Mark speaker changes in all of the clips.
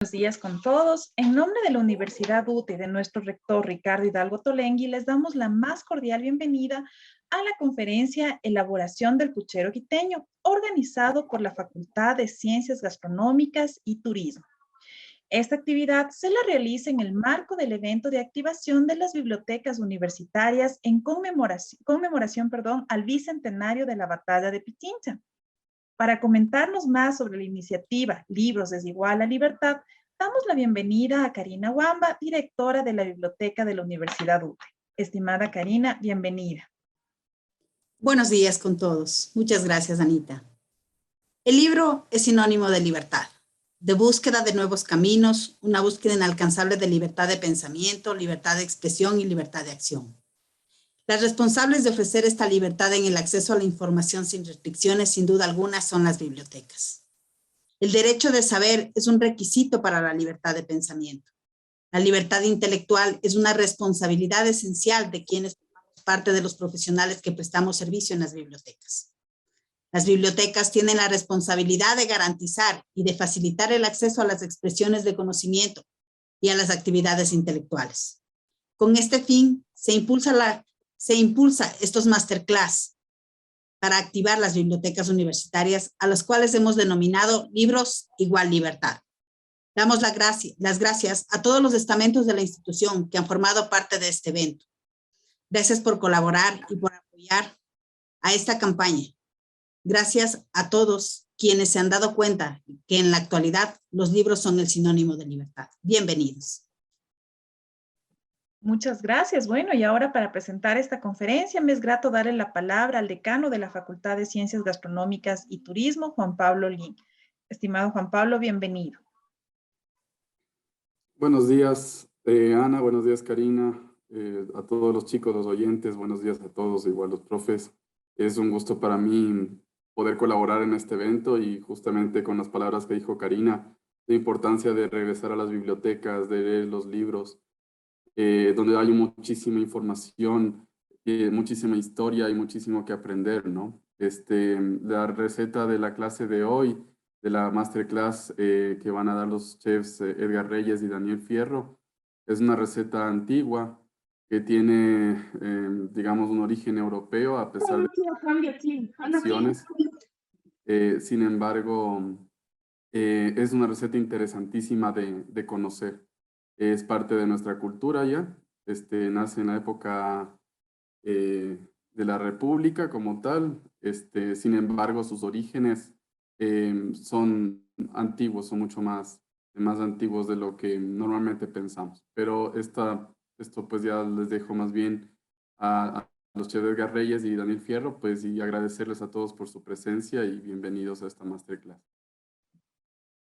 Speaker 1: buenos días con todos. En nombre de la Universidad UTE y de nuestro rector Ricardo Hidalgo Tolengui, les damos la más cordial bienvenida a la conferencia Elaboración del Puchero Quiteño, organizado por la Facultad de Ciencias Gastronómicas y Turismo. Esta actividad se la realiza en el marco del evento de activación de las bibliotecas universitarias en conmemoración al bicentenario de la Batalla de Pichincha. Para comentarnos más sobre la iniciativa Libros desde Iguala Libertad, damos la bienvenida a Karina Wamba, directora de la Biblioteca de la Universidad UTE. Estimada Karina, bienvenida.
Speaker 2: Buenos días con todos. Muchas gracias, Anita. El libro es sinónimo de libertad, de búsqueda de nuevos caminos, una búsqueda inalcanzable de libertad de pensamiento, libertad de expresión y libertad de acción. Las responsables de ofrecer esta libertad en el acceso a la información sin restricciones, sin duda alguna, son las bibliotecas. El derecho de saber es un requisito para la libertad de pensamiento. La libertad intelectual es una responsabilidad esencial de quienes formamos parte de los profesionales que prestamos servicio en las bibliotecas. Las bibliotecas tienen la responsabilidad de garantizar y de facilitar el acceso a las expresiones de conocimiento y a las actividades intelectuales. Con este fin, se impulsa estos masterclass para activar las bibliotecas universitarias, a las cuales hemos denominado Libros Igual Libertad. Damos las gracias a todos los estamentos de la institución que han formado parte de este evento. Gracias por colaborar y por apoyar a esta campaña. Gracias a todos quienes se han dado cuenta que en la actualidad los libros son el sinónimo de libertad. Bienvenidos.
Speaker 1: Muchas gracias. Bueno, y ahora para presentar esta conferencia me es grato darle la palabra al decano de la Facultad de Ciencias Gastronómicas y Turismo, Juan Pablo Lin. Estimado Juan Pablo, bienvenido.
Speaker 3: Buenos días, Ana, buenos días, Karina, a todos los chicos, los oyentes, buenos días a todos, igual los profes. Es un gusto para mí poder colaborar en este evento y justamente con las palabras que dijo Karina, la importancia de regresar a las bibliotecas, de leer los libros, donde hay muchísima información, muchísima historia y muchísimo que aprender, ¿no? La receta de la clase de hoy, de la masterclass que van a dar los chefs Edgar Reyes y Daniel Fierro, es una receta antigua que tiene, digamos, un origen europeo a pesar de las acciones. Sin embargo, es una receta interesantísima de conocer. Es parte de nuestra cultura ya, nace en la época de la República como tal, sin embargo sus orígenes son antiguos, son mucho más antiguos de lo que normalmente pensamos. Pero esto pues ya les dejo más bien a los chefs Edgar Reyes y Daniel Fierro, pues y agradecerles a todos por su presencia y bienvenidos a esta masterclass.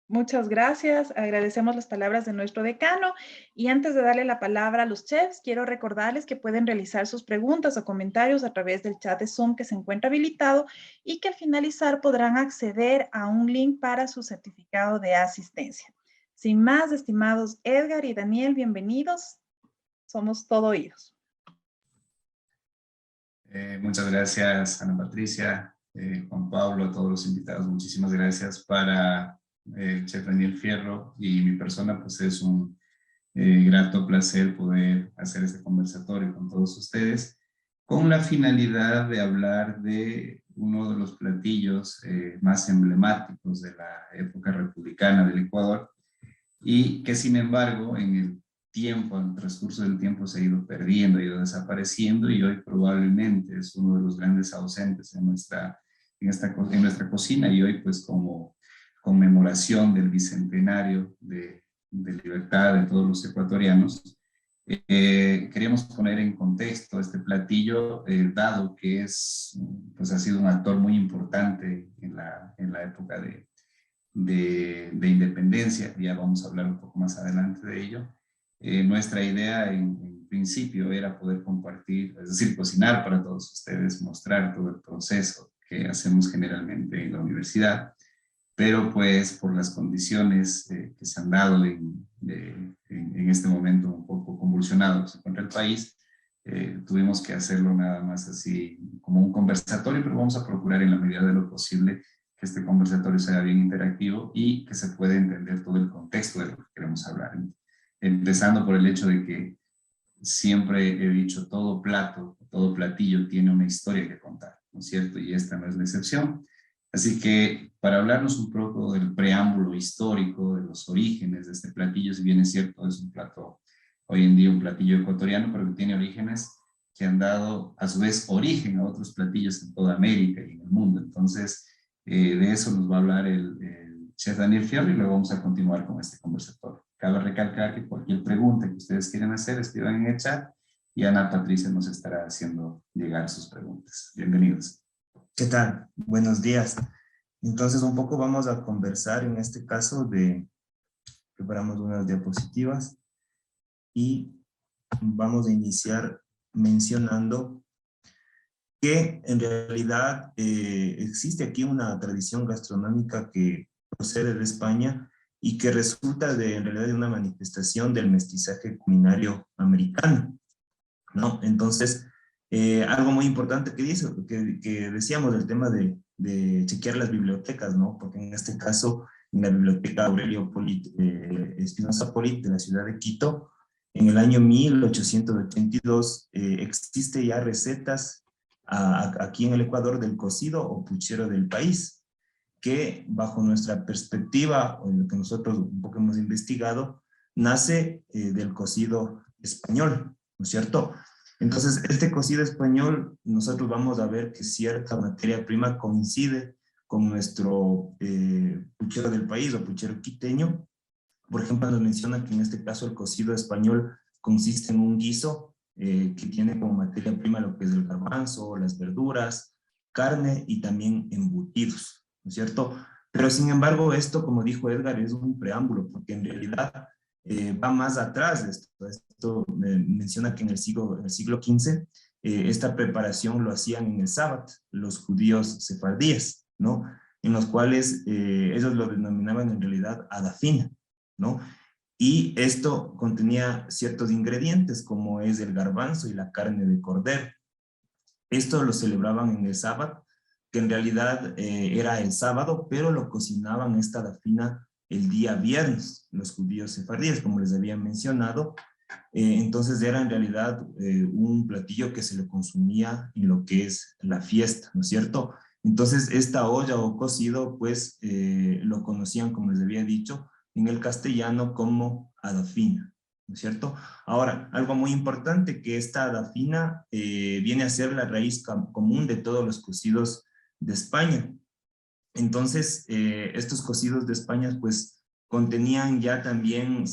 Speaker 1: Muchas gracias, agradecemos las palabras de nuestro decano y antes de darle la palabra a los chefs, quiero recordarles que pueden realizar sus preguntas o comentarios a través del chat de Zoom que se encuentra habilitado y que al finalizar podrán acceder a un link para su certificado de asistencia. Sin más, estimados Edgar y Daniel, bienvenidos, somos todo oídos.
Speaker 4: Muchas gracias, Ana Patricia, Juan Pablo, a todos los invitados, muchísimas gracias. Para el chef Daniel Fierro y mi persona, pues es un grato placer poder hacer este conversatorio con todos ustedes, con la finalidad de hablar de uno de los platillos más emblemáticos de la época republicana del Ecuador, y que sin embargo en el tiempo, en el transcurso del tiempo se ha ido perdiendo, ha ido desapareciendo y hoy probablemente es uno de los grandes ausentes en nuestra cocina y hoy pues como conmemoración del bicentenario de libertad de todos los ecuatorianos, queríamos poner en contexto este platillo, dado que pues ha sido un actor muy importante en la época de independencia. Ya vamos a hablar un poco más adelante de ello. Nuestra idea en principio era poder compartir, es decir, cocinar para todos ustedes, mostrar todo el proceso que hacemos generalmente en la universidad, pero pues por las condiciones que se han dado en este momento un poco convulsionado que se encuentra el país, tuvimos que hacerlo nada más así como un conversatorio, pero vamos a procurar en la medida de lo posible que este conversatorio sea bien interactivo y que se pueda entender todo el contexto de lo que queremos hablar. Empezando por el hecho de que siempre he dicho, todo plato, todo platillo tiene una historia que contar, ¿no es cierto? Y esta no es la excepción. Así que para hablarnos un poco del preámbulo histórico, de los orígenes de este platillo, si bien es cierto, es un plato, hoy en día un platillo ecuatoriano, pero que tiene orígenes que han dado a su vez origen a otros platillos en toda América y en el mundo. Entonces, de eso nos va a hablar el chef Daniel Fierro y luego vamos a continuar con este conversatorio. Cabe recalcar que cualquier pregunta que ustedes quieran hacer, escriban en el chat y Ana Patricia nos estará haciendo llegar sus preguntas. Bienvenidos.
Speaker 5: ¿Qué tal? Buenos días. Entonces, un poco vamos a conversar en este caso preparamos unas diapositivas y vamos a iniciar mencionando que en realidad existe aquí una tradición gastronómica que procede de España y que resulta en realidad de una manifestación del mestizaje culinario americano, ¿no? Entonces, algo muy importante que decíamos del tema de chequear las bibliotecas, ¿no? Porque en este caso, en la biblioteca Aurelio Espinosa Polit de la ciudad de Quito, en el año 1882 existe ya recetas aquí en el Ecuador del cocido o puchero del país, que bajo nuestra perspectiva, o en lo que nosotros un poco hemos investigado, nace del cocido español, ¿no es cierto? Entonces, este cocido español, nosotros vamos a ver que cierta materia prima coincide con nuestro puchero del país o puchero quiteño. Por ejemplo, nos menciona que en este caso el cocido español consiste en un guiso que tiene como materia prima lo que es el garbanzo, las verduras, carne y también embutidos, ¿no es cierto? Pero sin embargo, esto, como dijo Edgar, es un preámbulo, porque en realidad va más atrás de esto. Esto menciona que en el siglo XV esta preparación lo hacían en el sábado los judíos sefardíes, ¿no? En los cuales ellos lo denominaban en realidad adafina, ¿no? Y esto contenía ciertos ingredientes como es el garbanzo y la carne de cordero. Esto lo celebraban en el sábado, que en realidad era el sábado, pero lo cocinaban esta dafina el día viernes, los judíos sefardíes, como les había mencionado. Entonces era en realidad un platillo que se le consumía en lo que es la fiesta, ¿no es cierto? Entonces esta olla o cocido, pues lo conocían, como les había dicho, en el castellano como adafina, ¿no es cierto? Ahora, algo muy importante, que esta adafina viene a ser la raíz común de todos los cocidos de España. Entonces, estos cocidos de España, pues, contenían ya también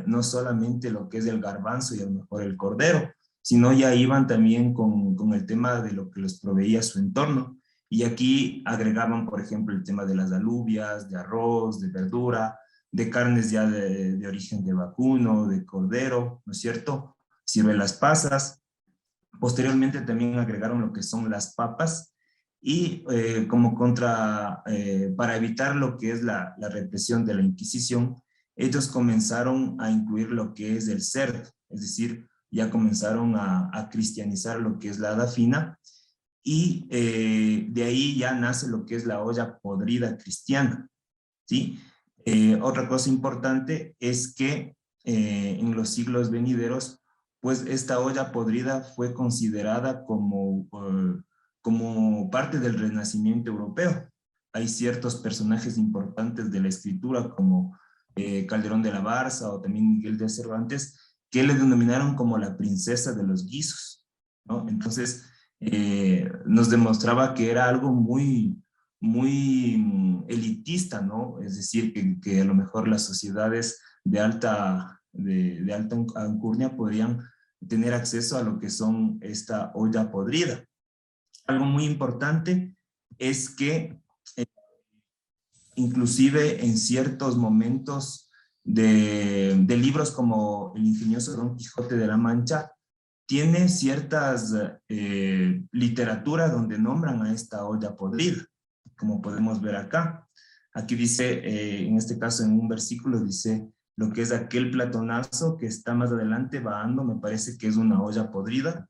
Speaker 5: no solamente lo que es el garbanzo y a lo mejor el cordero, sino ya iban también con el tema de lo que les proveía su entorno. Y aquí agregaban, por ejemplo, el tema de las alubias, de arroz, de verdura, de carnes ya de origen de vacuno, de cordero, ¿no es cierto? Ciruelas pasas. Posteriormente también agregaron lo que son las papas y para evitar lo que es la represión de la Inquisición, ellos comenzaron a incluir lo que es el cerdo, es decir, ya comenzaron a cristianizar lo que es la adafina y de ahí ya nace lo que es la olla podrida cristiana, ¿sí? Otra cosa importante es que en los siglos venideros, pues esta olla podrida fue considerada como parte del Renacimiento europeo. Hay ciertos personajes importantes de la escritura como Calderón de la Barca o también Miguel de Cervantes, que le denominaron como la princesa de los guisos, ¿no? Entonces, nos demostraba que era algo muy elitista, ¿no? Es decir, que a lo mejor las sociedades de alta alcurnia podrían tener acceso a lo que son esta olla podrida. Algo muy importante es que inclusive en ciertos momentos de libros como El ingenioso Don Quijote de la Mancha, tiene ciertas literaturas donde nombran a esta olla podrida, como podemos ver acá. Aquí dice, en este caso en un versículo dice, lo que es aquel platonazo que está más adelante vagando, me parece que es una olla podrida,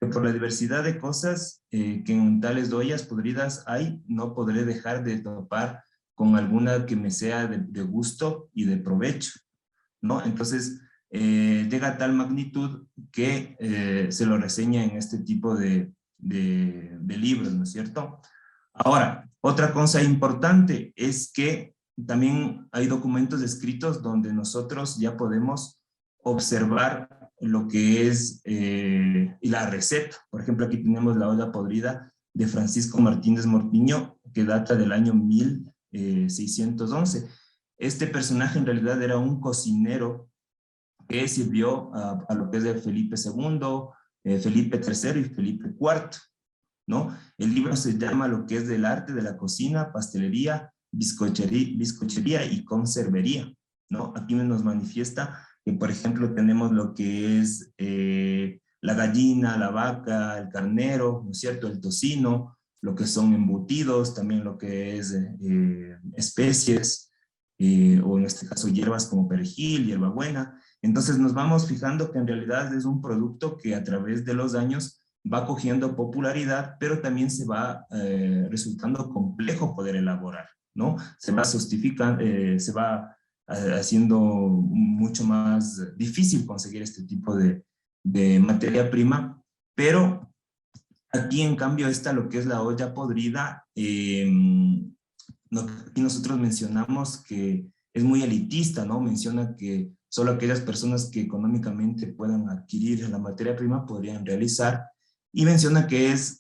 Speaker 5: que por la diversidad de cosas que en tales ollas podridas hay, no podré dejar de topar con alguna que me sea de gusto y de provecho, ¿no? Entonces, llega a tal magnitud que se lo reseña en este tipo de libros, ¿no es cierto? Ahora, otra cosa importante es que también hay documentos escritos donde nosotros ya podemos observar lo que es la receta. Por ejemplo, aquí tenemos la olla podrida de Francisco Martínez Mortiño, que data del año 1611. Este personaje en realidad era un cocinero que sirvió a lo que es de Felipe II, Felipe III y Felipe IV, ¿no? El libro se llama Lo que es del arte de la cocina, pastelería, bizcochería y conservería, ¿no? Aquí nos manifiesta que, por ejemplo, tenemos lo que es la gallina, la vaca, el carnero, ¿no es cierto?, el tocino, lo que son embutidos, también lo que es especies, o en este caso hierbas como perejil, hierbabuena. Entonces nos vamos fijando que en realidad es un producto que a través de los años va cogiendo popularidad, pero también se va resultando complejo poder elaborar, ¿no? Se va se va haciendo mucho más difícil conseguir este tipo de materia prima, pero aquí en cambio está lo que es la olla podrida. Aquí nosotros mencionamos que es muy elitista, ¿no? Menciona que solo aquellas personas que económicamente puedan adquirir la materia prima podrían realizar, y menciona que es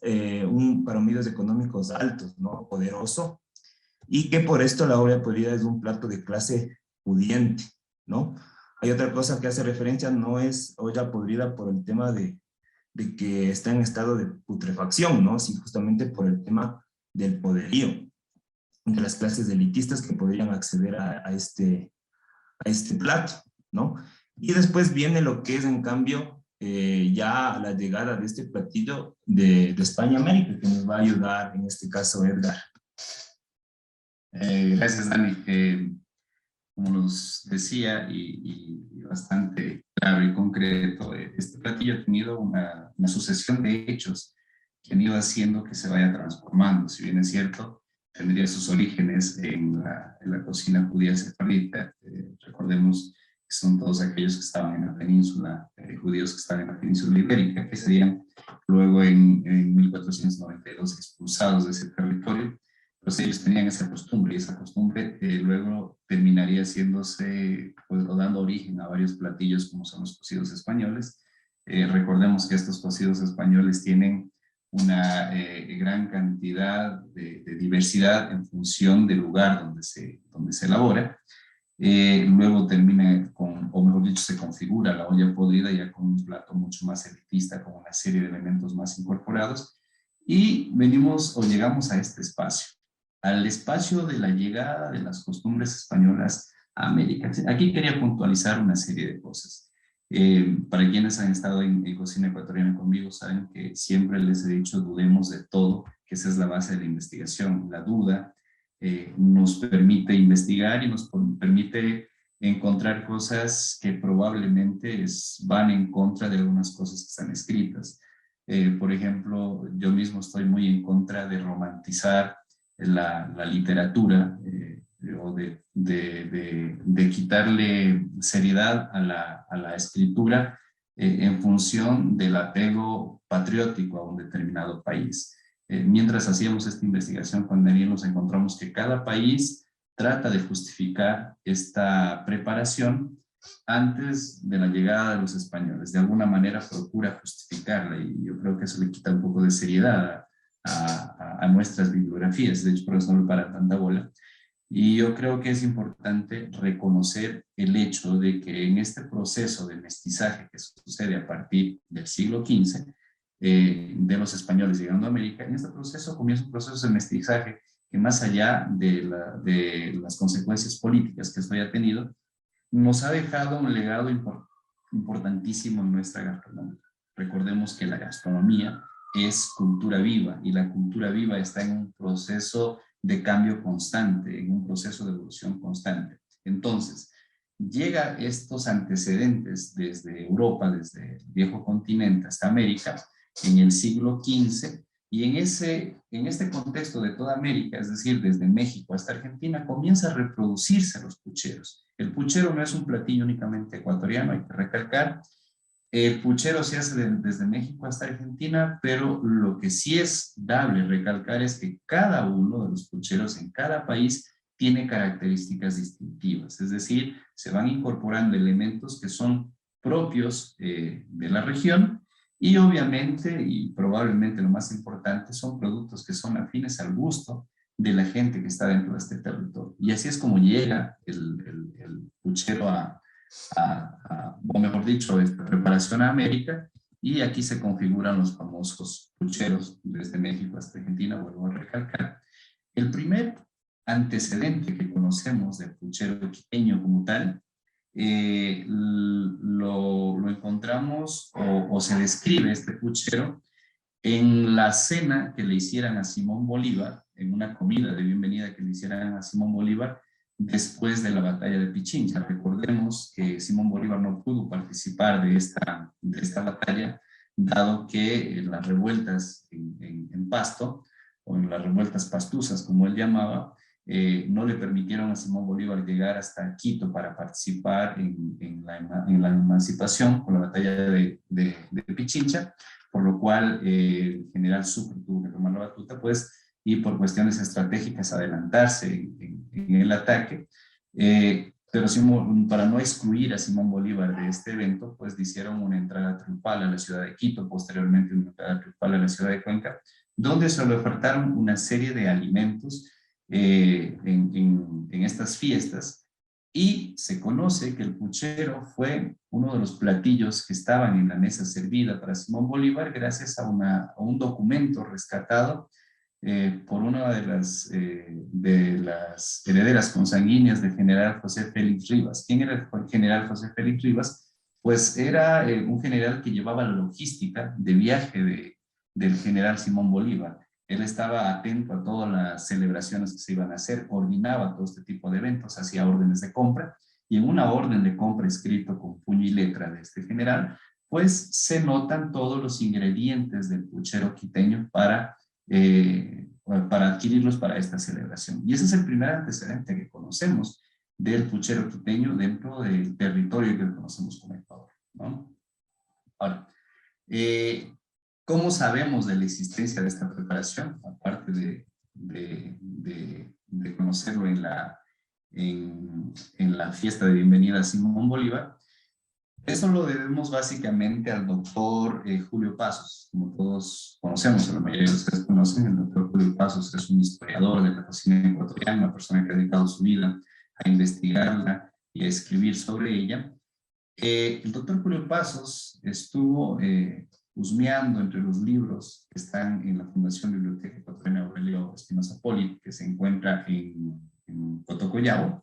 Speaker 5: para medios económicos altos, ¿no? Poderoso, y que por esto la olla podrida es un plato de clase pudiente, ¿no? Hay otra cosa que hace referencia, no es olla podrida por el tema de que está en estado de putrefacción, ¿no? Sino justamente por el tema del poderío de las clases elitistas que podrían acceder a este plato, ¿no? Y después viene lo que es, en cambio, ya la llegada de este platillo de España a América, que nos va a ayudar, en este caso, Edgar.
Speaker 4: Gracias, Dani. Como nos decía, y bastante claro y concreto, este platillo ha tenido una sucesión de hechos que han ido haciendo que se vaya transformando. Si bien es cierto, tendría sus orígenes en la cocina judía sefardita. Recordemos que son todos aquellos que estaban en la península, judíos que estaban en la península ibérica, que serían luego en 1492 expulsados de ese territorio. Pues ellos tenían esa costumbre, y esa costumbre luego terminaría haciéndose, pues, o dando origen a varios platillos como son los cocidos españoles. Recordemos que estos cocidos españoles tienen una gran cantidad de diversidad en función del lugar donde se elabora. Luego termina con, o mejor dicho, se configura la olla podrida ya con un plato mucho más elitista, con una serie de elementos más incorporados, y venimos o llegamos a este espacio, al espacio de la llegada de las costumbres españolas a América. Aquí quería puntualizar una serie de cosas. Para quienes han estado en cocina ecuatoriana conmigo, saben que siempre les he dicho, dudemos de todo, que esa es la base de la investigación. La duda nos permite investigar y nos permite encontrar cosas que probablemente van en contra de algunas cosas que están escritas. Por ejemplo, yo mismo estoy muy en contra de romantizar la literatura, o de quitarle seriedad a la escritura en función del apego patriótico a un determinado país. Mientras hacíamos esta investigación con Daniel, nos encontramos que cada país trata de justificar esta preparación antes de la llegada de los españoles. De alguna manera procura justificarla, y yo creo que eso le quita un poco de seriedad a nuestras bibliografías. De hecho, por eso no le para tanta bola. Y yo creo que es importante reconocer el hecho de que en este proceso de mestizaje que sucede a partir del siglo XV, de los españoles llegando a América, en este proceso comienza un proceso de mestizaje que, más allá de las consecuencias políticas que esto haya tenido, nos ha dejado un legado importantísimo en nuestra gastronomía. Recordemos que la gastronomía es cultura viva, y la cultura viva está en un proceso de cambio constante, en un proceso de evolución constante. Entonces, llega estos antecedentes desde Europa, desde el viejo continente hasta América, en el siglo XV, y en este contexto de toda América, es decir, desde México hasta Argentina, comienza a reproducirse los pucheros. El puchero no es un platillo únicamente ecuatoriano, hay que recalcar. El puchero se hace desde México hasta Argentina, pero lo que sí es dable recalcar es que cada uno de los pucheros en cada país tiene características distintivas, es decir, se van incorporando elementos que son propios de la región y obviamente, y probablemente lo más importante, son productos que son afines al gusto de la gente que está dentro de este territorio. Y así es como llega el puchero o mejor dicho, esta preparación a América, y aquí se configuran los famosos pucheros desde México hasta Argentina, vuelvo a recalcar. El primer antecedente que conocemos del puchero quiteño como tal, lo encontramos o se describe este puchero en la cena que le hicieran a Simón Bolívar, en una comida de bienvenida que le hicieran a Simón Bolívar después de la batalla de Pichincha. Recordemos que Simón Bolívar no pudo participar de esta batalla, dado que las revueltas en Pasto, o en las revueltas pastusas, como él llamaba, no le permitieron a Simón Bolívar llegar hasta Quito para participar en la emancipación con la batalla de Pichincha, por lo cual el general Sucre tuvo que tomar la batuta, pues, y por cuestiones estratégicas adelantarse en el ataque. Pero para no excluir a Simón Bolívar de este evento, pues hicieron una entrada triunfal a la ciudad de Quito, posteriormente una entrada triunfal a la ciudad de Cuenca, donde se le ofertaron una serie de alimentos en estas fiestas, y se conoce que el puchero fue uno de los platillos que estaban en la mesa servida para Simón Bolívar gracias a un documento rescatado por una de las herederas consanguíneas del general José Félix Rivas. ¿Quién era el general José Félix Rivas? Pues era un general que llevaba la logística de viaje del general Simón Bolívar. Él estaba atento a todas las celebraciones que se iban a hacer, coordinaba todo este tipo de eventos, hacía órdenes de compra, y en una orden de compra escrito con puño y letra de este general, pues se notan todos los ingredientes del puchero quiteño para adquirirlos para esta celebración. Y ese es el primer antecedente que conocemos del puchero quiteño dentro del territorio que conocemos como Ecuador, ¿no? Ahora, ¿cómo sabemos de la existencia de esta preparación? Aparte de conocerlo en la fiesta de bienvenida a Simón Bolívar, eso lo debemos básicamente al doctor Julio Pasos. Como todos conocemos, la mayoría de ustedes conocen, el doctor Julio Pasos es un historiador de la cocina ecuatoriana, una persona que ha dedicado su vida a investigarla y a escribir sobre ella. El doctor Julio Pasos estuvo husmeando entre los libros que están en la Fundación Biblioteca Ecuatoriana Aurelio Espinosa Poli, que se encuentra en Cotocollao,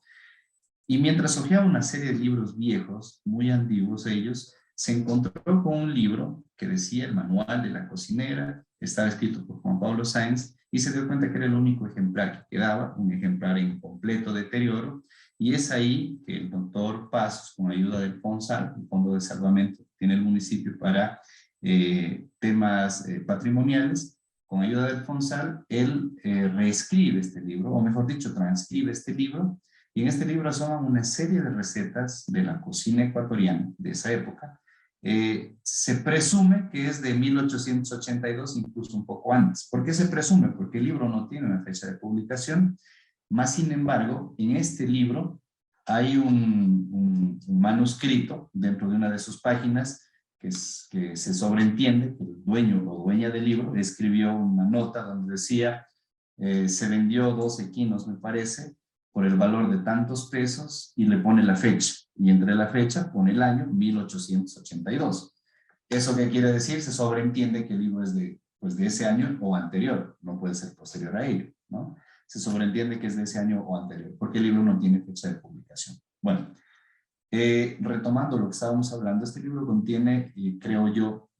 Speaker 4: y mientras hojeaba una serie de libros viejos, muy antiguos ellos, se encontró con un libro que decía el manual de la cocinera, estaba escrito por Juan Pablo Sáenz, y se dio cuenta que era el único ejemplar que quedaba, un ejemplar en completo deterioro, y es ahí que el doctor Pasos, con ayuda del FONSAL, el Fondo de Salvamento que tiene el municipio para temas patrimoniales, con ayuda del FONSAL, él reescribe este libro, o mejor dicho, transcribe este libro, y en este libro asoman una serie de recetas de la cocina ecuatoriana de esa época. Se presume que es de 1882, incluso un poco antes. ¿Por qué se presume? Porque el libro no tiene una fecha de publicación, más sin embargo, en este libro hay un manuscrito dentro de una de sus páginas que se sobreentiende que el dueño o dueña del libro escribió una nota donde decía, se vendió 12 quinos, me parece, por el valor de tantos pesos, y le pone la fecha, y entre la fecha pone el año 1882. ¿Eso qué quiere decir? Se sobreentiende que el libro es de ese año o anterior, no puede ser posterior a ello, ¿no? Se sobreentiende que es de ese año o anterior, porque el libro no tiene fecha de publicación. Bueno, retomando lo que estábamos hablando, este libro contiene, creo yo,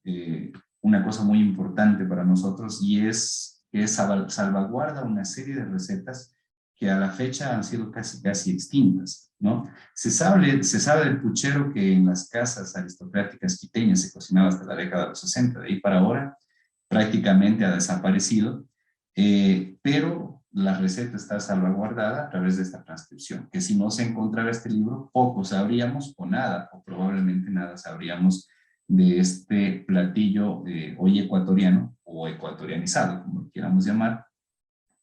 Speaker 4: una cosa muy importante para nosotros, y es que salvaguarda una serie de recetas que a la fecha han sido casi extintas. ¿no? Se sabe del puchero que en las casas aristocráticas quiteñas se cocinaba hasta la década de los 60, de ahí para ahora prácticamente ha desaparecido, pero la receta está salvaguardada a través de esta transcripción, que si no se encontrara este libro, poco sabríamos o nada, o probablemente nada sabríamos de este platillo hoy ecuatoriano o ecuatorianizado, como lo quieramos llamar,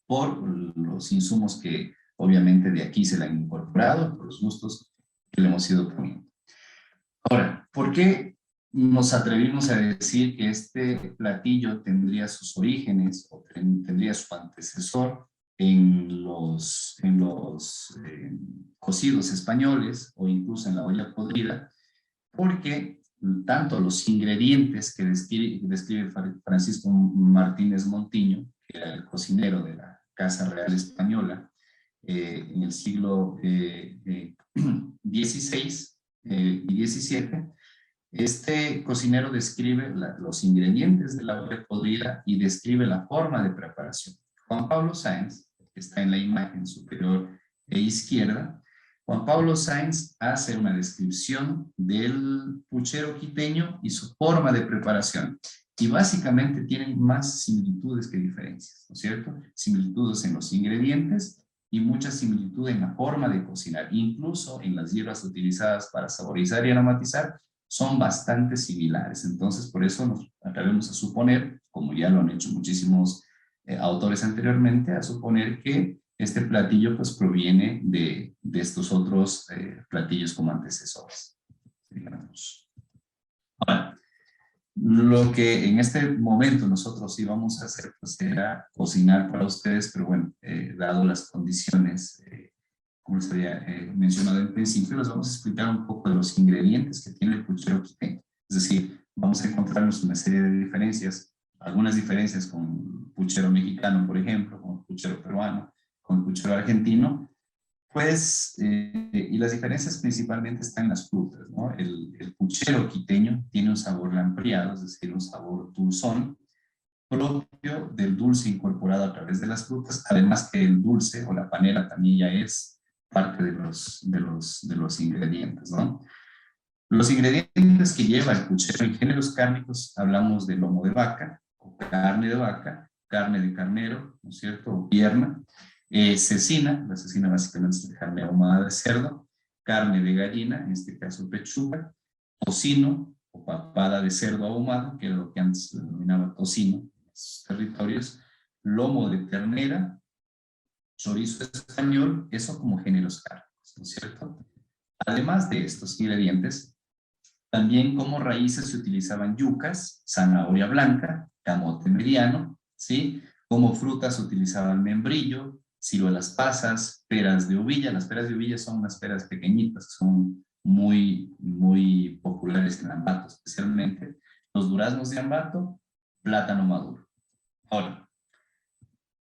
Speaker 4: por los insumos que obviamente de aquí se le han incorporado, por los gustos que le hemos ido poniendo. Ahora, ¿por qué nos atrevimos a decir que este platillo tendría sus orígenes o tendría su antecesor en los cocidos españoles o incluso en la olla podrida? Porque tanto los ingredientes que describe Francisco Martínez Montiño, que era el cocinero de la Casa Real Española en el siglo XVI y XVII, este cocinero describe los ingredientes de la olla podrida y describe la forma de preparación. Juan Pablo Sáenz, que está en la imagen superior e izquierda, Juan Pablo Sáenz hace una descripción del puchero quiteño y su forma de preparación. Y básicamente tienen más similitudes que diferencias, ¿no es cierto? Similitudes en los ingredientes y mucha similitud en la forma de cocinar. Incluso en las hierbas utilizadas para saborizar y aromatizar son bastante similares. Entonces, por eso nos atrevemos a suponer, como ya lo han hecho muchísimos autores anteriormente, a suponer que este platillo pues proviene de estos otros platillos como antecesores. Digamos. Ahora, lo que en este momento nosotros íbamos a hacer pues era cocinar para ustedes, pero bueno, dado las condiciones, como les había mencionado en principio, les vamos a explicar un poco de los ingredientes que tiene el puchero quiteño. Es decir, vamos a encontrarnos una serie de diferencias, algunas diferencias con el puchero mexicano, por ejemplo, con el puchero peruano, con el puchero argentino, pues, y las diferencias principalmente están en las frutas, ¿no? El puchero quiteño tiene un sabor lampreado, es decir, un sabor dulzón, propio del dulce incorporado a través de las frutas, además que el dulce o la panela también ya es parte de los ingredientes, ¿no? Los ingredientes que lleva el puchero en géneros cárnicos, hablamos de lomo de vaca, o carne de vaca, carne de carnero, ¿no es cierto?, o pierna, cecina, la cecina básicamente es carne ahumada de cerdo, carne de gallina, en este caso pechuga, tocino o papada de cerdo ahumado, que era lo que antes se denominaba tocino en los territorios, lomo de ternera, chorizo español, eso como géneros cárnicos, ¿no es cierto? Además de estos ingredientes, también como raíces se utilizaban yucas, zanahoria blanca, camote mediano, ¿sí? Como frutas se utilizaban membrillo, ciruelas pasas, peras de uvilla. Las peras de uvilla son unas peras pequeñitas, son muy, muy populares en Ambato especialmente. Los duraznos de Ambato, plátano maduro. Ahora,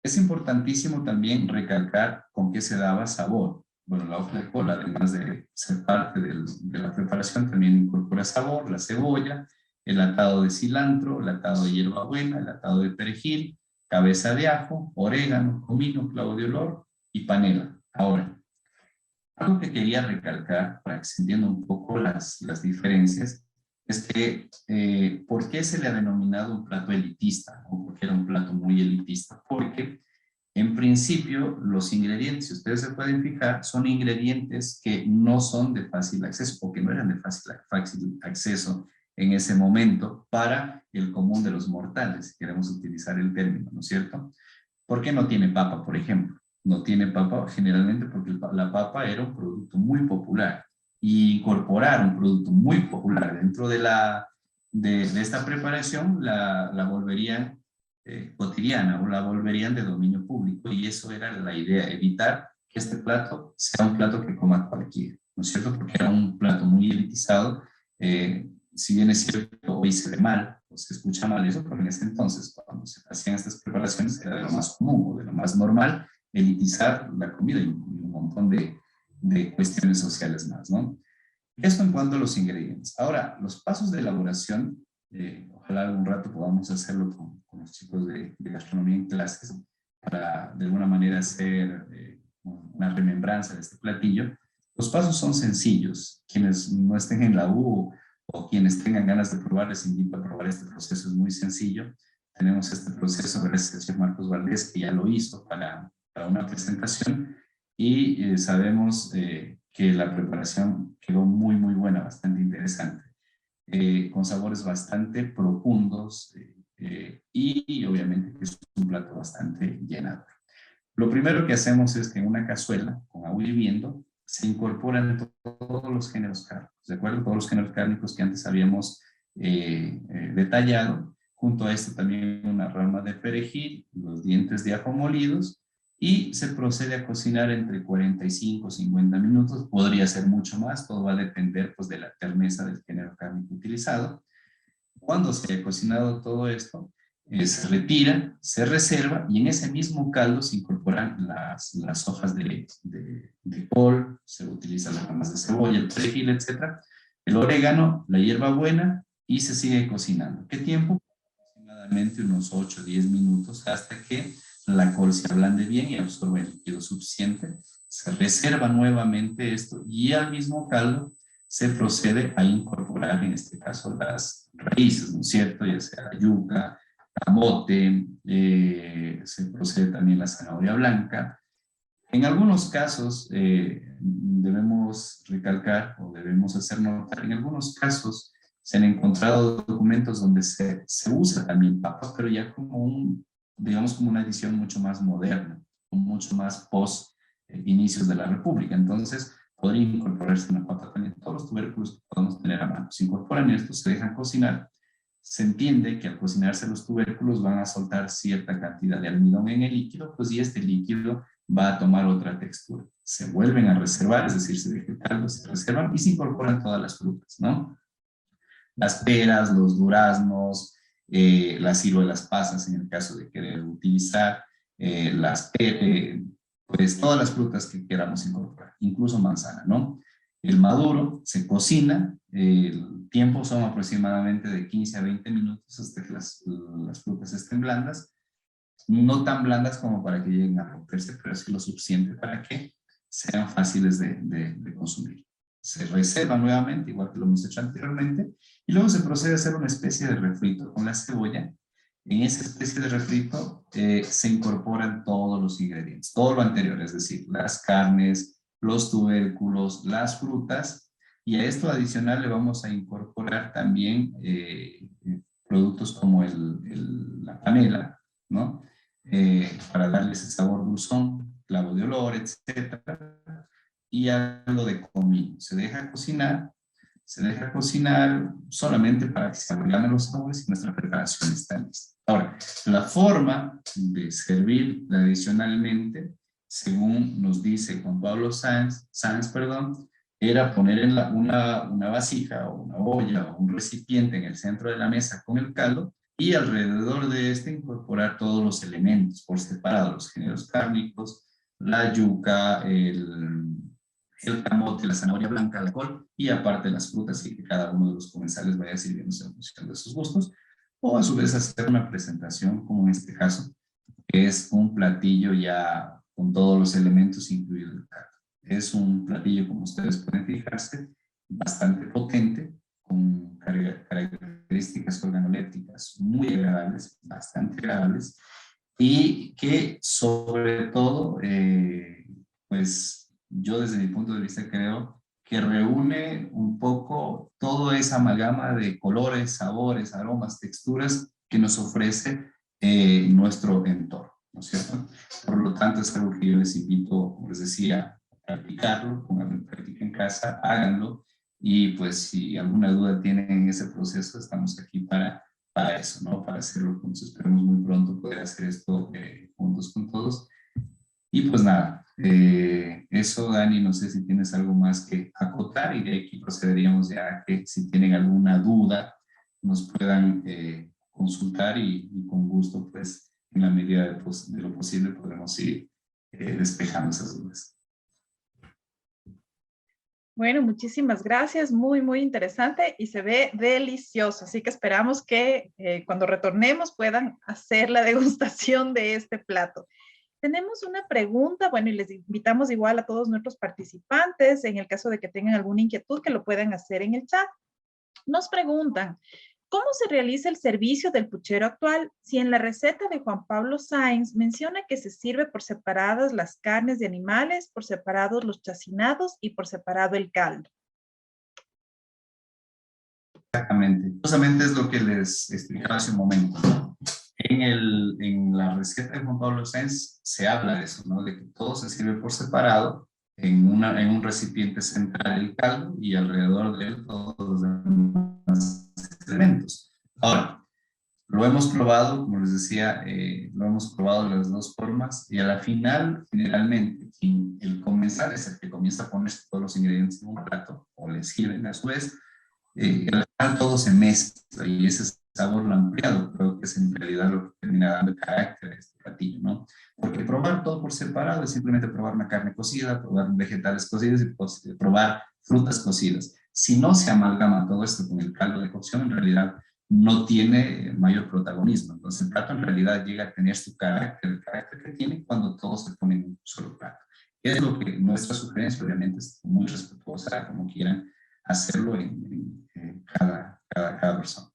Speaker 4: es importantísimo también recalcar con qué se daba sabor. Bueno, la hoja de col, además de ser parte de la preparación, también incorpora sabor, la cebolla, el atado de cilantro, el atado de hierbabuena, el atado de perejil, cabeza de ajo, orégano, comino, clavo de olor y panela. Ahora, algo que quería recalcar para que se entienda un poco las diferencias es que ¿por qué se le ha denominado un plato elitista? ¿O por qué era un plato muy elitista? Porque en principio, los ingredientes, si ustedes se pueden fijar, son ingredientes que no son de fácil acceso o que no eran de fácil acceso en ese momento para el común de los mortales, si queremos utilizar el término, ¿no es cierto? ¿Por qué no tiene papa, por ejemplo? No tiene papa generalmente porque la papa era un producto muy popular y incorporar un producto muy popular dentro de esta preparación la volvería cotidiana o la volverían de dominio público y eso era la idea, evitar que este plato sea un plato que coma cualquiera, ¿no es cierto? Porque era un plato muy elitizado, si bien es cierto, hoy se ve mal, o se escucha mal eso, pero en ese entonces, cuando se hacían estas preparaciones, era de lo más común o de lo más normal elitizar la comida y un montón de cuestiones sociales más, ¿no? Esto en cuanto a los ingredientes. Ahora, los pasos de elaboración, ojalá algún rato podamos hacerlo con los chicos de gastronomía en clases para de alguna manera hacer una remembranza de este platillo. Los pasos son sencillos. Quienes no estén en la U o quienes tengan ganas de probar, les invito a probar este proceso. Es muy sencillo. Tenemos este proceso gracias al chef Marcos Valdés, que ya lo hizo para una presentación, y sabemos que la preparación quedó muy, muy buena, bastante interesante, con sabores bastante profundos y obviamente que es un plato bastante llenador. Lo primero que hacemos es que en una cazuela con agua hirviendo se incorporan todos los géneros cárnicos, ¿de acuerdo? Todos los géneros cárnicos que antes habíamos detallado. Junto a esto también una rama de perejil, los dientes de ajo molidos, y se procede a cocinar entre 45 y 50 minutos. Podría ser mucho más, todo va a depender pues, de la terneza del género cárnico utilizado. Cuando se haya cocinado todo esto, se retira, se reserva, y en ese mismo caldo se incorporan las hojas de col, se utilizan las ramas de cebolla, el perejil, etc. El orégano, la hierbabuena, y se sigue cocinando. ¿Qué tiempo? Aproximadamente unos 8 o 10 minutos hasta que la col se ablande bien y absorbe el líquido suficiente. Se reserva nuevamente esto y al mismo caldo se procede a incorporar, en este caso, las raíces, ¿no es cierto? Ya sea la yuca, camote, se procede también la zanahoria blanca. En algunos casos, debemos recalcar o debemos hacer notar, en algunos casos se han encontrado documentos donde se usa también papa, pero ya como digamos como una edición mucho más moderna, mucho más post inicios de la República. Entonces, podría incorporarse una papa también. Todos los tubérculos que podemos tener a mano se incorporan estos, se dejan cocinar. Se entiende que al cocinarse los tubérculos van a soltar cierta cantidad de almidón en el líquido, pues, y este líquido va a tomar otra textura. Se vuelven a reservar, es decir, se deja el caldo, se reservan y se incorporan todas las frutas, ¿no? Las peras, los duraznos, las ciruelas pasas en el caso de querer utilizar, pues todas las frutas que queramos incorporar, incluso manzana, ¿no? El maduro se cocina, el tiempo son aproximadamente de 15 a 20 minutos hasta que las frutas estén blandas, no tan blandas como para que lleguen a romperse, pero sí lo suficiente para que sean fáciles de consumir. Se reserva nuevamente, igual que lo hemos hecho anteriormente, y luego se procede a hacer una especie de refrito con la cebolla. En esa especie de refrito se incorporan todos los ingredientes, todo lo anterior, es decir, las carnes, los tubérculos, las frutas, y a esto adicional le vamos a incorporar también productos como la panela, ¿no? Para darle ese sabor dulzón, clavo de olor, etcétera, y algo de comino. Se deja cocinar solamente para que se amalgamen los sabores y nuestra preparación está lista. Ahora, la forma de servir adicionalmente, según nos dice Juan Pablo Sáenz, era poner en una vasija o una olla o un recipiente en el centro de la mesa con el caldo, y alrededor de este incorporar todos los elementos por separado, los géneros cárnicos, la yuca, el camote, la zanahoria blanca, la col, y aparte las frutas, y que cada uno de los comensales vaya sirviéndose en función de sus gustos, o a su vez hacer una presentación, como en este caso, que es un platillo ya con todos los elementos incluidos el caldo. Es un platillo, como ustedes pueden fijarse, bastante potente, con características organolépticas muy agradables, bastante agradables, y que sobre todo, pues yo desde mi punto de vista creo que reúne un poco toda esa amalgama de colores, sabores, aromas, texturas que nos ofrece nuestro entorno, ¿no es cierto? Por lo tanto, es algo que yo les invito, como les decía, a practicarlo, pónganlo en práctica en casa, háganlo, y pues si alguna duda tienen en ese proceso, estamos aquí para eso, ¿no? Para hacerlo juntos. Esperemos muy pronto poder hacer esto juntos con todos. Y pues nada, eso, Dani, no sé si tienes algo más que acotar, y de aquí procederíamos ya a que si tienen alguna duda nos puedan consultar, y con gusto, pues en la medida de lo posible podremos ir despejando esas dudas.
Speaker 1: Bueno, muchísimas gracias, muy, muy interesante y se ve delicioso, así que esperamos que cuando retornemos puedan hacer la degustación de este plato. Tenemos una pregunta, bueno, y les invitamos igual a todos nuestros participantes, en el caso de que tengan alguna inquietud, que lo puedan hacer en el chat. Nos preguntan, ¿cómo se realiza el servicio del puchero actual si en la receta de Juan Pablo Sáenz menciona que se sirve por separadas las carnes de animales, por separados los chacinados y por separado el caldo?
Speaker 4: Exactamente. Justamente es lo que les explicaba hace un momento, ¿no? En la receta de Juan Pablo Sáenz se habla de eso, ¿no? De que todo se sirve por separado, en un recipiente central el caldo y alrededor de él todos los demás elementos. Ahora, lo hemos probado, como les decía, lo hemos probado de las dos formas y a la final, generalmente, el comensal es el que comienza a poner todos los ingredientes en un plato o le sirven a su vez. Al final todo se mezcla y ese sabor lo ampliado creo que es en realidad lo que termina dando carácter a este platillo, ¿no? Porque probar todo por separado es simplemente probar una carne cocida, probar vegetales cocidos y probar frutas cocidas. Si no se amalgama todo esto con el caldo de cocción, en realidad no tiene mayor protagonismo. Entonces el plato en realidad llega a tener su carácter, el carácter que tiene cuando todo se pone en un solo plato. Es lo que nuestra sugerencia, obviamente, es muy respetuosa, como quieran hacerlo en cada persona.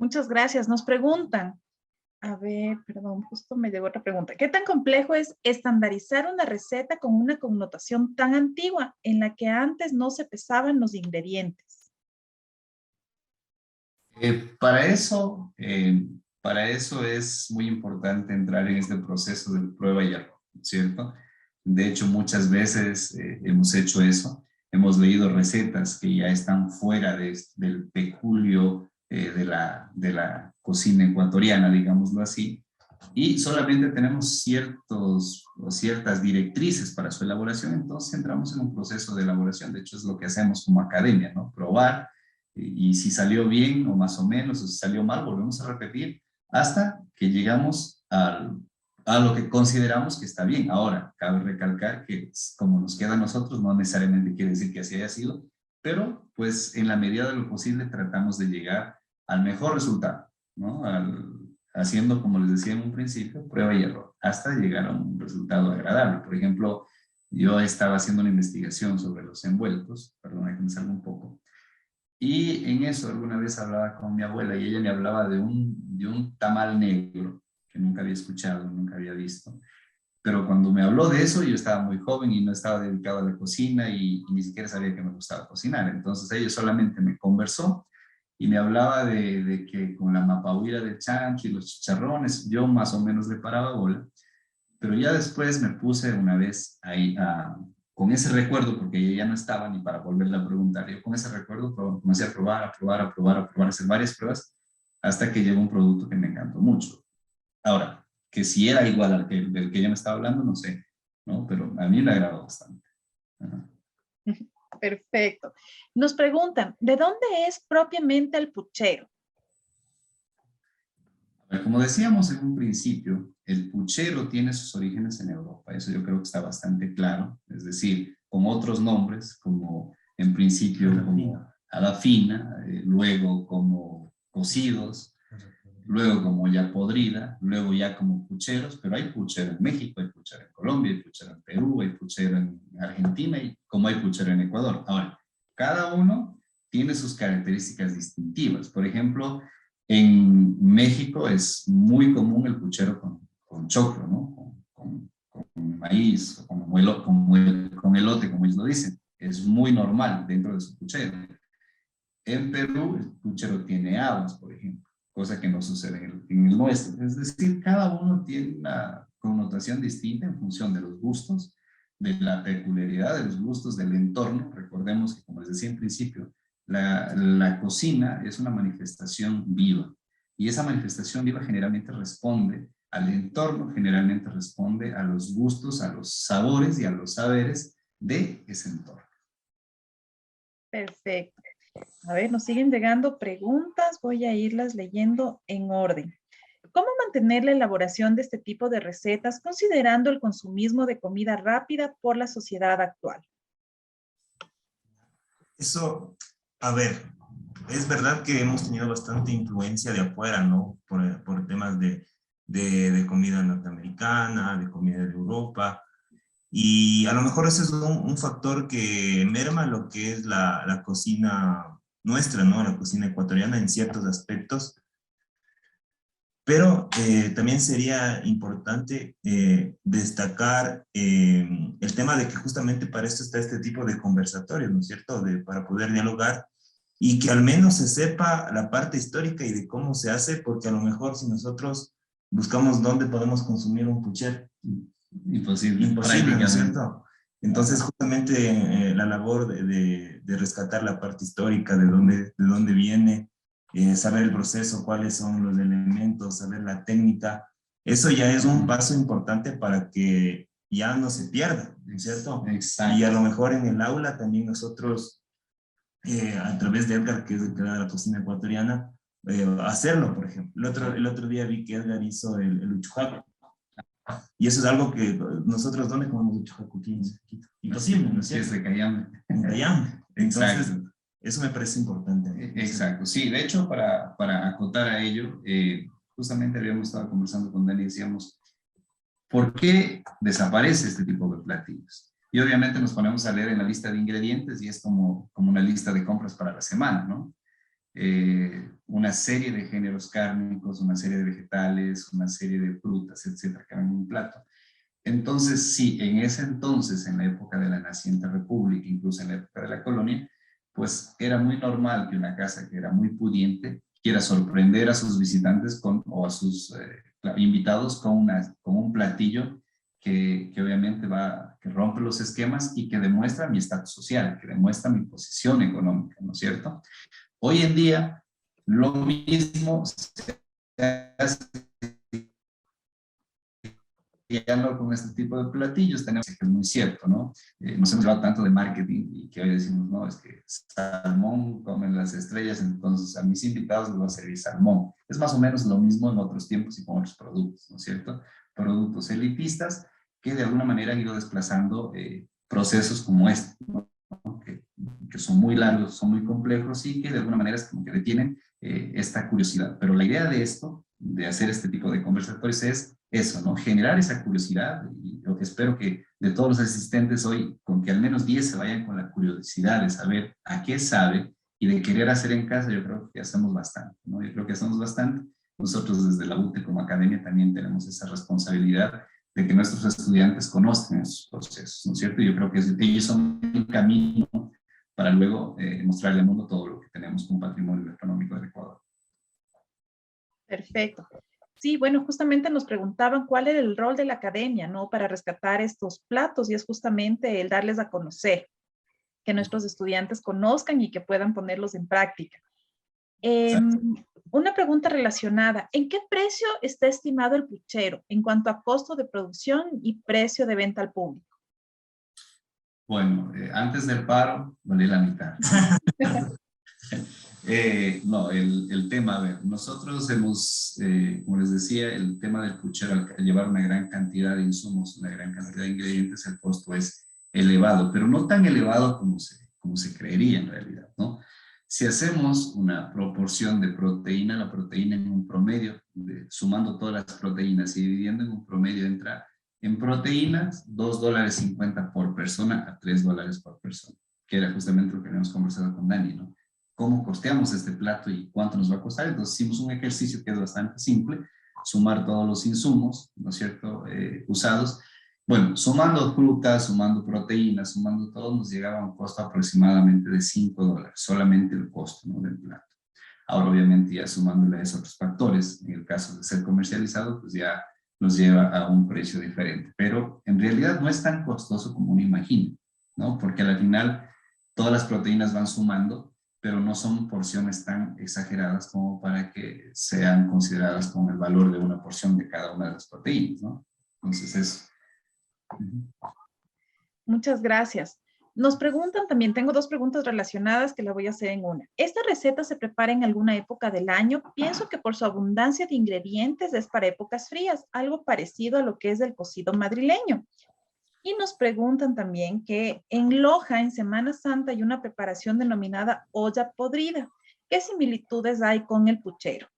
Speaker 1: Muchas gracias. Nos preguntan, a ver, perdón, justo me llegó otra pregunta. ¿Qué tan complejo es estandarizar una receta con una connotación tan antigua en la que antes no se pesaban los ingredientes?
Speaker 4: Para eso es muy importante entrar en este proceso de prueba y error, ¿cierto? De hecho, muchas veces hemos hecho eso. Hemos leído recetas que ya están fuera del peculio de la cocina ecuatoriana, digámoslo así, y solamente tenemos ciertas directrices para su elaboración, entonces entramos en un proceso de elaboración. De hecho, es lo que hacemos como academia, ¿no? Probar, y si salió bien o más o menos, o si salió mal, volvemos a repetir hasta que llegamos a lo que consideramos que está bien. Ahora, cabe recalcar que como nos queda a nosotros, no necesariamente quiere decir que así haya sido, pero pues en la medida de lo posible tratamos de llegar al mejor resultado, ¿no? Haciendo, como les decía en un principio, prueba y error, hasta llegar a un resultado agradable. Por ejemplo, yo estaba haciendo una investigación sobre los envueltos, perdón, que me salga un poco, y en eso alguna vez hablaba con mi abuela y ella me hablaba de un tamal negro que nunca había escuchado, nunca había visto. Pero cuando me habló de eso, yo estaba muy joven y no estaba dedicado a la cocina y ni siquiera sabía que me gustaba cocinar. Entonces ella solamente me conversó y me hablaba de que con la mapahuira del chancho y los chicharrones, yo más o menos le paraba bola. Pero ya después me puse una vez ahí con ese recuerdo, porque ella ya no estaba ni para volverle a preguntar. Yo con ese recuerdo comencé a probar, a hacer varias pruebas, hasta que llegó un producto que me encantó mucho. Ahora, que si era igual del que ella me estaba hablando, no sé, ¿no? Pero a mí me agradó bastante. Ajá.
Speaker 1: Perfecto. Nos preguntan, ¿de dónde es propiamente el puchero?
Speaker 4: Como decíamos en un principio, el puchero tiene sus orígenes en Europa, eso yo creo que está bastante claro, es decir, con otros nombres, como en principio como a la fina, luego como cocidos, luego como ya podrida, luego ya como pucheros, pero hay puchero en México, hay puchero en Colombia, hay puchero en Perú, hay puchero en Argentina y como hay puchero en Ecuador. Ahora, cada uno tiene sus características distintivas. Por ejemplo, en México es muy común el puchero con choclo, ¿no? Con maíz, con elote, como ellos lo dicen. Es muy normal dentro de su puchero. En Perú, el puchero tiene habas, por ejemplo, cosa que no sucede en el nuestro. Es decir, cada uno tiene una connotación distinta en función de los gustos, de la peculiaridad de los gustos, del entorno. Recordemos que, como les decía en principio, la cocina es una manifestación viva y esa manifestación viva generalmente responde al entorno, generalmente responde a los gustos, a los sabores y a los saberes de ese entorno.
Speaker 1: Perfecto. A ver, nos siguen llegando preguntas, voy a irlas leyendo en orden. ¿Cómo mantener la elaboración de este tipo de recetas considerando el consumismo de comida rápida por la sociedad actual?
Speaker 5: Eso, a ver, es verdad que hemos tenido bastante influencia de afuera, ¿no? Por temas de de comida norteamericana, de comida de Europa. Y a lo mejor ese es un factor que merma lo que es la cocina nuestra, ¿no? La cocina ecuatoriana en ciertos aspectos. Pero también sería importante destacar el tema de que justamente para esto está este tipo de conversatorios, ¿no es cierto? Para poder dialogar y que al menos se sepa la parte histórica y de cómo se hace, porque a lo mejor si nosotros buscamos dónde podemos consumir un pucher, imposible, ¿no es cierto? Entonces justamente la labor de rescatar la parte histórica, de dónde viene, saber el proceso, cuáles son los elementos, saber la técnica, eso ya es un paso importante para que ya no se pierda, ¿no es cierto?
Speaker 4: Exacto.
Speaker 5: Y a lo mejor en el aula también nosotros, a través de Edgar, que es el que da la cocina ecuatoriana, hacerlo, por ejemplo. El otro día vi que Edgar hizo el uchujaco. Y eso es algo que nosotros, ¿dónde comemos uchujaco? Imposible, ¿no es cierto?
Speaker 4: Sí, es de Cayambe.
Speaker 5: En Cayambe. Entonces,
Speaker 4: Exacto.
Speaker 5: eso me parece importante.
Speaker 4: Exacto, sí, de hecho, para acotar a ello, justamente habíamos estado conversando con Dani y decíamos, ¿por qué desaparece este tipo de platillos? Y obviamente nos ponemos a leer en la lista de ingredientes y es como una lista de compras para la semana, ¿no? Una serie de géneros cárnicos, una serie de vegetales, una serie de frutas, etcétera, que van en un plato. Entonces, sí, en ese entonces, en la época de la naciente república, incluso en la época de la colonia, pues era muy normal que una casa que era muy pudiente quiera sorprender a sus visitantes o a sus invitados con un platillo que obviamente que rompe los esquemas y que demuestra mi estatus social, que demuestra mi posición económica, ¿no es cierto? Hoy en día, lo mismo se hace ya no con este tipo de platillos, tenemos que es muy cierto, ¿no? Nos hemos hablado tanto de marketing y que hoy decimos, no, es que salmón comen las estrellas, entonces a mis invitados les va a servir salmón. Es más o menos lo mismo en otros tiempos y con otros productos, ¿no es cierto? Productos elitistas que de alguna manera han ido desplazando procesos como este, ¿no? Que son muy largos, son muy complejos y que de alguna manera es como que detienen esta curiosidad. Pero la idea de esto, de hacer este tipo de conversatorios es eso, ¿no? Generar esa curiosidad y yo espero que de todos los asistentes hoy, con que al menos 10 se vayan con la curiosidad de saber a qué sabe y de querer hacer en casa, yo creo que hacemos bastante, ¿no? Yo creo que hacemos bastante. Nosotros desde la UTE como academia también tenemos esa responsabilidad de que nuestros estudiantes conozcan esos procesos, ¿no es cierto? Yo creo que ellos son el camino para luego mostrarle al mundo todo lo que tenemos como patrimonio económico del Ecuador.
Speaker 1: Perfecto. Sí, bueno, justamente nos preguntaban cuál era el rol de la academia, ¿no? Para rescatar estos platos y es justamente el darles a conocer, que nuestros estudiantes conozcan y que puedan ponerlos en práctica. Una pregunta relacionada, ¿en qué precio está estimado el puchero en cuanto a costo de producción y precio de venta al público?
Speaker 4: Bueno, antes del paro, valía la mitad. No, el tema, a ver, nosotros hemos, como les decía, el tema del puchero, al llevar una gran cantidad de insumos, una gran cantidad de ingredientes, el costo es elevado, pero no tan elevado como se creería en realidad, ¿no? Si hacemos una proporción de proteína, la proteína en un promedio, sumando todas las proteínas y dividiendo en un promedio, entra en proteínas $2.50 por persona a $3 por persona, que era justamente lo que habíamos conversado con Dani, ¿no? ¿Cómo costeamos este plato y cuánto nos va a costar? Entonces hicimos un ejercicio que es bastante simple, sumar todos los insumos, ¿no es cierto?, usados. Bueno, sumando frutas, sumando proteínas, sumando todo, nos llegaba a un costo aproximadamente de $5, solamente el costo, ¿no?, del plato. Ahora, obviamente, ya sumándole a esos otros factores, en el caso de ser comercializado, pues ya nos lleva a un precio diferente. Pero en realidad no es tan costoso como uno imagina, ¿no? Porque al final todas las proteínas van sumando, pero no son porciones tan exageradas como para que sean consideradas con el valor de una porción de cada una de las proteínas, ¿no? Entonces eso.
Speaker 1: Muchas gracias. Nos preguntan también, tengo dos preguntas relacionadas que la voy a hacer en una. ¿Esta receta se prepara en alguna época del año? Pienso que por su abundancia de ingredientes es para épocas frías, algo parecido a lo que es el cocido madrileño. Y nos preguntan también que en Loja, en Semana Santa, hay una preparación denominada olla podrida. ¿Qué similitudes hay con el puchero?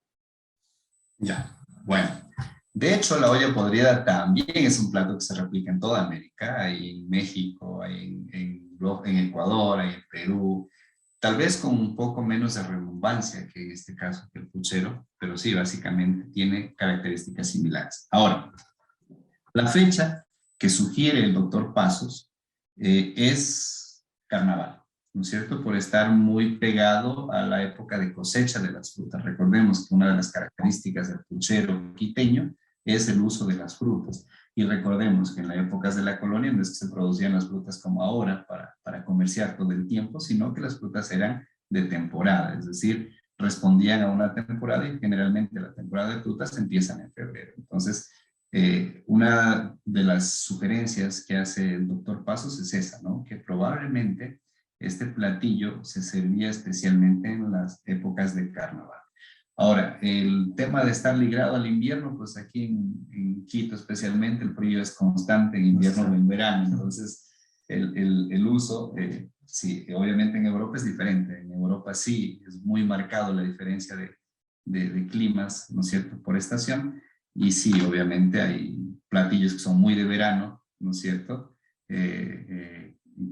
Speaker 4: Ya, bueno. De hecho, la olla podrida también es un plato que se replica en toda América, hay en México, hay en Ecuador, hay en Perú, tal vez con un poco menos de redundancia que en este caso que el puchero, pero sí, básicamente tiene características similares. Ahora, la fecha que sugiere el doctor Pasos es carnaval, ¿no es cierto? Por estar muy pegado a la época de cosecha de las frutas. Recordemos que una de las características del puchero quiteño es el uso de las frutas. Y recordemos que en las épocas de la colonia no es que se producían las frutas como ahora para comerciar todo el tiempo, sino que las frutas eran de temporada, es decir, respondían a una temporada y generalmente la temporada de frutas empiezan en febrero. Entonces, una de las sugerencias que hace el doctor Pasos es esa, ¿no? Que probablemente este platillo se servía especialmente en las épocas de carnaval. Ahora, el tema de estar ligado al invierno, pues aquí en Quito especialmente el frío es constante en invierno o en verano, entonces el uso, sí, obviamente en Europa es diferente, en Europa sí es muy marcado la diferencia de climas, ¿no es cierto?, por estación, y sí, obviamente hay platillos que son muy de verano, ¿no es cierto?,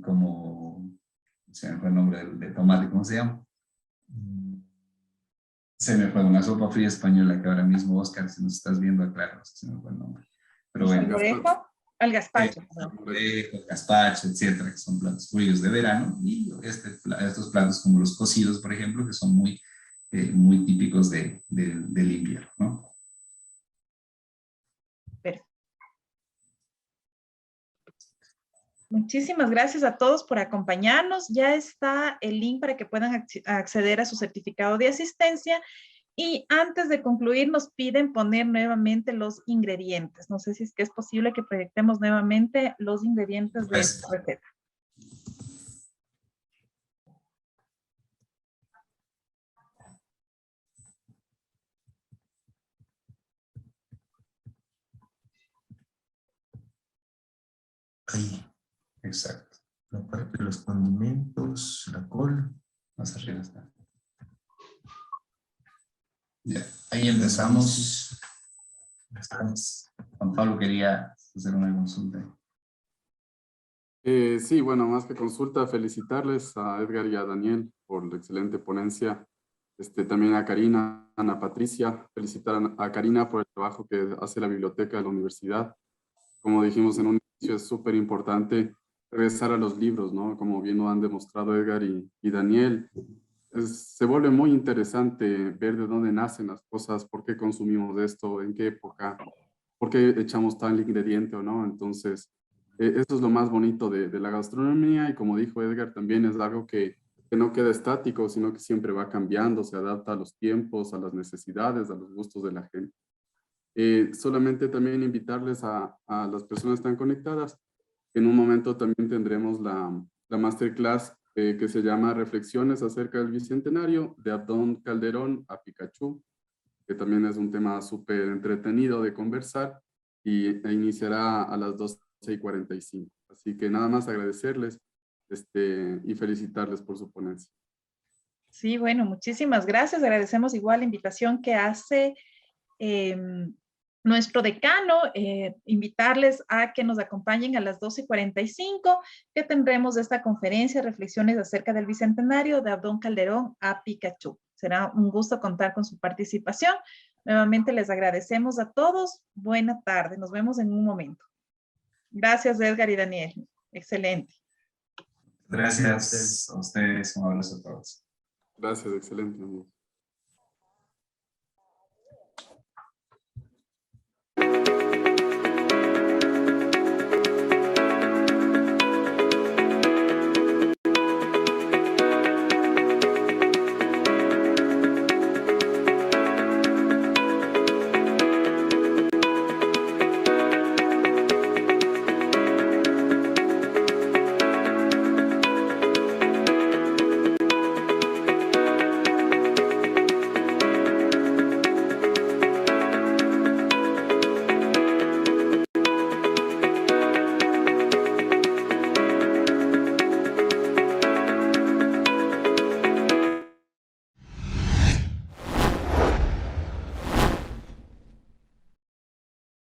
Speaker 4: como, se me fue el nombre de tomate, ¿cómo se llama? Se me fue una sopa fría española que ahora mismo, Oscar, si nos estás viendo, aclaro, se me fue el nombre. Pero
Speaker 1: ¿El
Speaker 4: bueno.
Speaker 1: salmorejo? El gazpacho.
Speaker 4: El gazpacho, etcétera, que son platos fríos de verano. Y estos platos como los cocidos, por ejemplo, que son muy, muy típicos del invierno, ¿no?
Speaker 1: Perfecto. Muchísimas gracias a todos por acompañarnos. Ya está el link para que puedan acceder a su certificado de asistencia. Y antes de concluir, nos piden poner nuevamente los ingredientes. No sé si es que es posible que proyectemos nuevamente los ingredientes de esta receta.
Speaker 5: Ahí,
Speaker 4: Exacto.
Speaker 5: la parte de los condimentos, la col.
Speaker 4: Más arriba está. Ya, ahí empezamos. Juan Pablo quería hacer una consulta.
Speaker 3: Sí, bueno, más que consulta, felicitarles a Edgar y a Daniel por la excelente ponencia. También a Karina, Ana Patricia, felicitar a Karina por el trabajo que hace la biblioteca de la universidad. Como dijimos en un inicio, es súper importante regresar a los libros, ¿no? Como bien lo han demostrado Edgar y Daniel. Se vuelve muy interesante ver de dónde nacen las cosas, por qué consumimos esto, en qué época, por qué echamos tal ingrediente o no. Entonces, eso es lo más bonito de la gastronomía y como dijo Edgar, también es algo que no queda estático, sino que siempre va cambiando, se adapta a los tiempos, a las necesidades, a los gustos de la gente. Solamente también invitarles a las personas que están conectadas. En un momento también tendremos la masterclass que se llama Reflexiones acerca del Bicentenario de Abdón Calderón a Pikachu, que también es un tema súper entretenido de conversar e iniciará a las 12:45. Así que nada más agradecerles y felicitarles por su ponencia.
Speaker 1: Sí, bueno, muchísimas gracias. Agradecemos igual la invitación que hace nuestro decano, invitarles a que nos acompañen a las 12:45, que tendremos esta conferencia, reflexiones acerca del Bicentenario de Abdón Calderón a Pikachu. Será un gusto contar con su participación. Nuevamente les agradecemos a todos. Buena tarde. Nos vemos en un momento. Gracias, Edgar y Daniel. Excelente.
Speaker 4: Gracias a ustedes. Un abrazo a todos.
Speaker 3: Gracias, excelente.